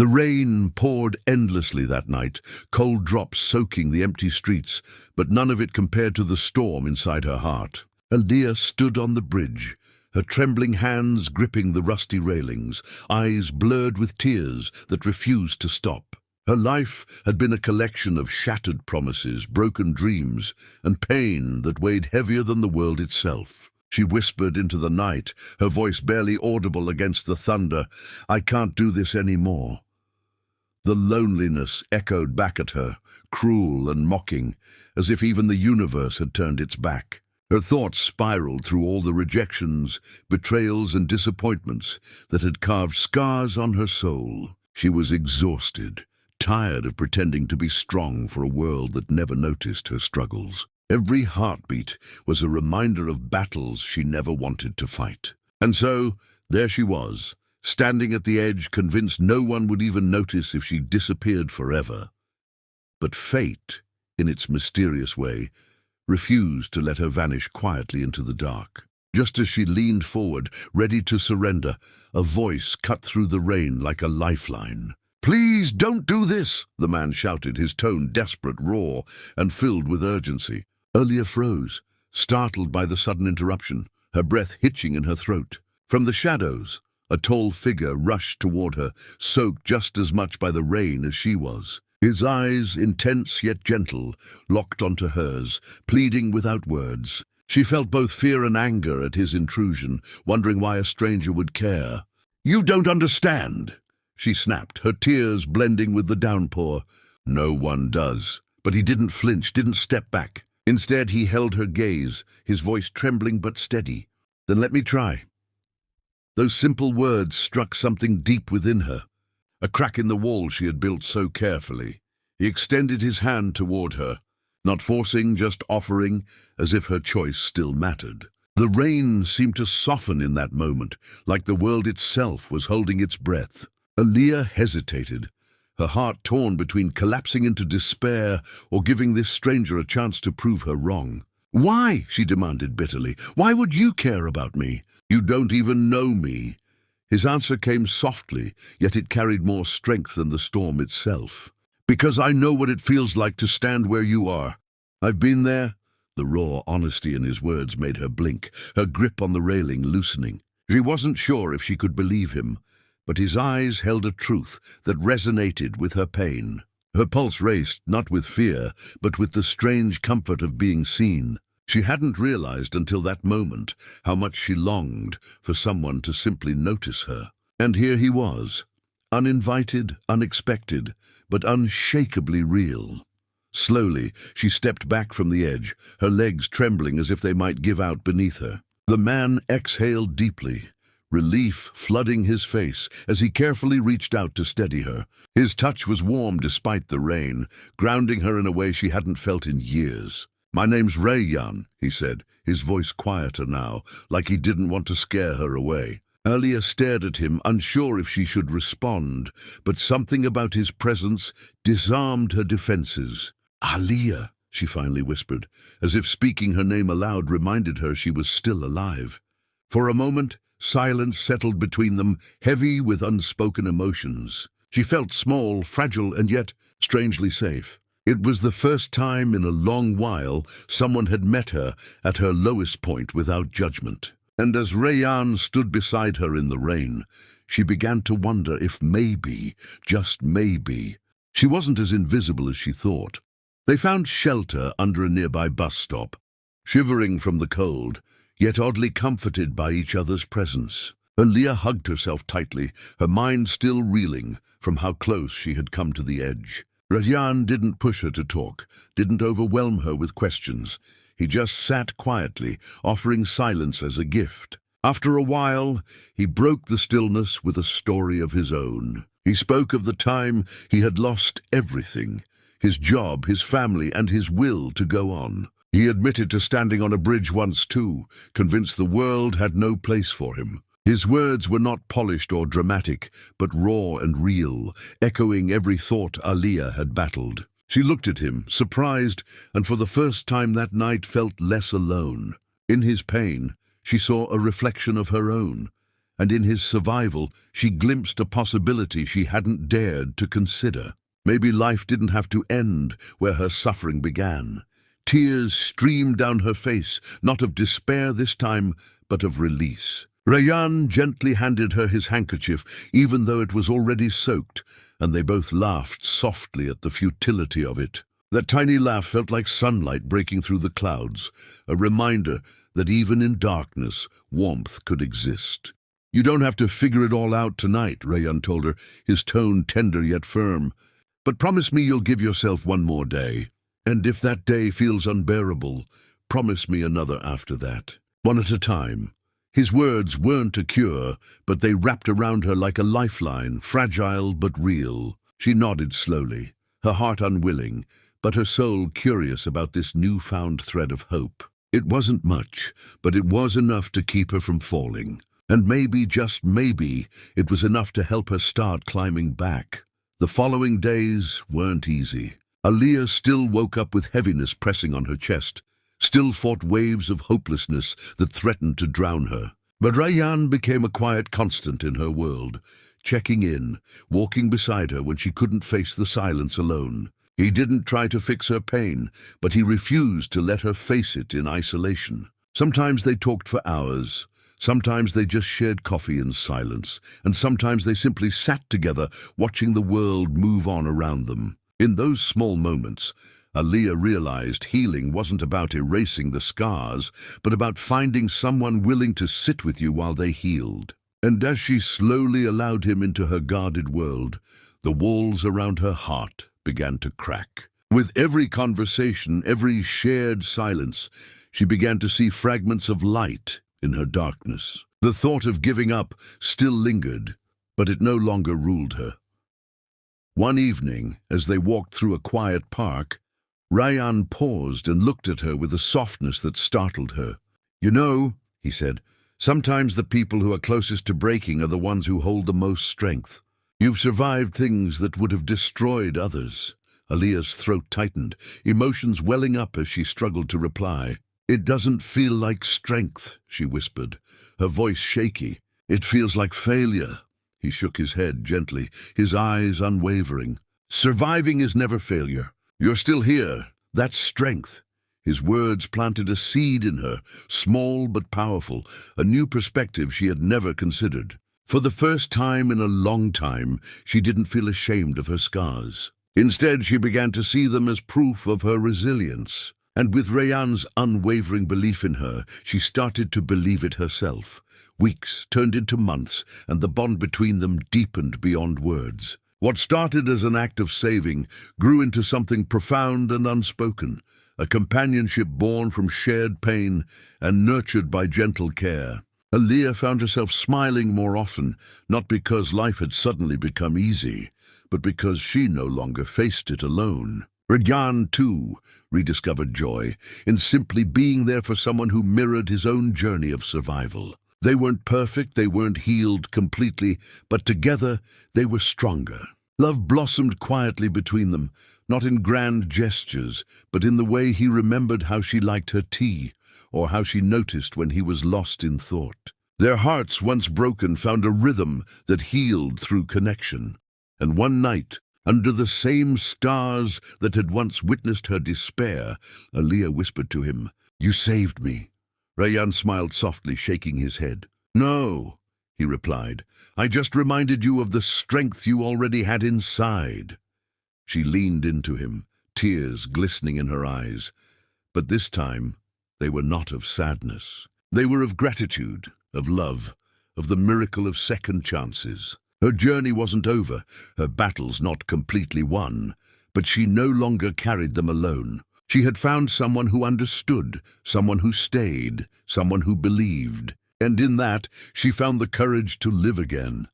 The rain poured endlessly that night, cold drops soaking the empty streets, but none of it compared to the storm inside her heart. Aaliyah stood on the bridge, her trembling hands gripping the rusty railings, eyes blurred with tears that refused to stop. Her life had been a collection of shattered promises, broken dreams, and pain that weighed heavier than the world itself. She whispered into the night, her voice barely audible against the thunder, "I can't do this anymore." The loneliness echoed back at her, cruel and mocking, as if even the universe had turned its back. Her thoughts spiraled through all the rejections, betrayals, and disappointments that had carved scars on her soul. She was exhausted, tired of pretending to be strong for a world that never noticed her struggles. Every heartbeat was a reminder of battles she never wanted to fight. And so, there she was, standing at the edge, convinced no one would even notice if she disappeared forever. But fate, in its mysterious way, refused to let her vanish quietly into the dark. Just as she leaned forward, ready to surrender, a voice cut through the rain like a lifeline. "Please don't do this," the man shouted, his tone desperate, raw, and filled with urgency. Aaliyah froze, startled by the sudden interruption, her breath hitching in her throat. From the shadows, a tall figure rushed toward her, soaked just as much by the rain as she was. His eyes, intense yet gentle, locked onto hers, pleading without words. She felt both fear and anger at his intrusion, wondering why a stranger would care. "You don't understand," she snapped, her tears blending with the downpour. "No one does." But he didn't flinch, didn't step back. Instead, he held her gaze, his voice trembling but steady. "Then let me try." Those simple words struck something deep within her, a crack in the wall she had built so carefully. He extended his hand toward her, not forcing, just offering, as if her choice still mattered. The rain seemed to soften in that moment, like the world itself was holding its breath. Aaliyah hesitated, her heart torn between collapsing into despair or giving this stranger a chance to prove her wrong. "Why?" she demanded bitterly. "Why would you care about me? You don't even know me." His answer came softly, yet it carried more strength than the storm itself. "Because I know what it feels like to stand where you are. I've been there." The raw honesty in his words made her blink, her grip on the railing loosening. She wasn't sure if she could believe him, but his eyes held a truth that resonated with her pain. Her pulse raced, not with fear, but with the strange comfort of being seen. She hadn't realized until that moment how much she longed for someone to simply notice her. And here he was, uninvited, unexpected, but unshakably real. Slowly, she stepped back from the edge, her legs trembling as if they might give out beneath her. The man exhaled deeply, relief flooding his face as he carefully reached out to steady her. His touch was warm despite the rain, grounding her in a way she hadn't felt in years. "My name's Rayyan," he said, his voice quieter now, like he didn't want to scare her away. Aaliyah stared at him, unsure if she should respond, but something about his presence disarmed her defenses. "Aaliyah," she finally whispered, as if speaking her name aloud reminded her she was still alive. For a moment, silence settled between them, heavy with unspoken emotions. She felt small, fragile, and yet strangely safe. It was the first time in a long while someone had met her at her lowest point without judgment. And as Rayyan stood beside her in the rain, she began to wonder if maybe, just maybe, she wasn't as invisible as she thought. They found shelter under a nearby bus stop, shivering from the cold, yet oddly comforted by each other's presence. Aaliyah hugged herself tightly, her mind still reeling from how close she had come to the edge. Rayyan didn't push her to talk, didn't overwhelm her with questions. He just sat quietly, offering silence as a gift. After a while, he broke the stillness with a story of his own. He spoke of the time he had lost everything, his job, his family, and his will to go on. He admitted to standing on a bridge once too, convinced the world had no place for him. His words were not polished or dramatic, but raw and real, echoing every thought Aaliyah had battled. She looked at him, surprised, and for the first time that night felt less alone. In his pain, she saw a reflection of her own, and in his survival, she glimpsed a possibility she hadn't dared to consider. Maybe life didn't have to end where her suffering began. Tears streamed down her face, not of despair this time, but of release. Rayyan gently handed her his handkerchief, even though it was already soaked, and they both laughed softly at the futility of it. That tiny laugh felt like sunlight breaking through the clouds, a reminder that even in darkness, warmth could exist. "You don't have to figure it all out tonight," Rayyan told her, his tone tender yet firm. "But promise me you'll give yourself one more day. And if that day feels unbearable, promise me another after that. One at a time." His words weren't a cure, but they wrapped around her like a lifeline, fragile but real. She nodded slowly, her heart unwilling, but her soul curious about this newfound thread of hope. It wasn't much, but it was enough to keep her from falling. And maybe, just maybe, it was enough to help her start climbing back. The following days weren't easy. Aliyah still woke up with heaviness pressing on her chest, still fought waves of hopelessness that threatened to drown her. But Rayyan became a quiet constant in her world, checking in, walking beside her when she couldn't face the silence alone. He didn't try to fix her pain, but he refused to let her face it in isolation. Sometimes they talked for hours, sometimes they just shared coffee in silence, and sometimes they simply sat together watching the world move on around them. In those small moments, Aliyah realized healing wasn't about erasing the scars, but about finding someone willing to sit with you while they healed. And as she slowly allowed him into her guarded world, the walls around her heart began to crack. With every conversation, every shared silence, she began to see fragments of light in her darkness. The thought of giving up still lingered, but it no longer ruled her. One evening, as they walked through a quiet park, Rayyan paused and looked at her with a softness that startled her. "You know," he said, "sometimes the people who are closest to breaking are the ones who hold the most strength. You've survived things that would have destroyed others." Aliyah's throat tightened, emotions welling up as she struggled to reply. "It doesn't feel like strength," she whispered, her voice shaky. "It feels like failure." He shook his head gently, his eyes unwavering. "Surviving is never failure. You're still here. That's strength." His words planted a seed in her, small but powerful, a new perspective she had never considered. For the first time in a long time, she didn't feel ashamed of her scars. Instead, she began to see them as proof of her resilience. And with Rayyan's unwavering belief in her, she started to believe it herself. Weeks turned into months, and the bond between them deepened beyond words. What started as an act of saving grew into something profound and unspoken, a companionship born from shared pain and nurtured by gentle care. Aliyah found herself smiling more often, not because life had suddenly become easy, but because she no longer faced it alone. Rayyan, too, rediscovered joy in simply being there for someone who mirrored his own journey of survival. They weren't perfect, they weren't healed completely, but together they were stronger. Love blossomed quietly between them, not in grand gestures, but in the way he remembered how she liked her tea, or how she noticed when he was lost in thought. Their hearts, once broken, found a rhythm that healed through connection. And one night, under the same stars that had once witnessed her despair, Aliyah whispered to him, "You saved me." Rayyan smiled softly, shaking his head. "No," he replied, "I just reminded you of the strength you already had inside." She leaned into him, tears glistening in her eyes. But this time, they were not of sadness. They were of gratitude, of love, of the miracle of second chances. Her journey wasn't over, her battles not completely won, but she no longer carried them alone. She had found someone who understood, someone who stayed, someone who believed. And in that, she found the courage to live again.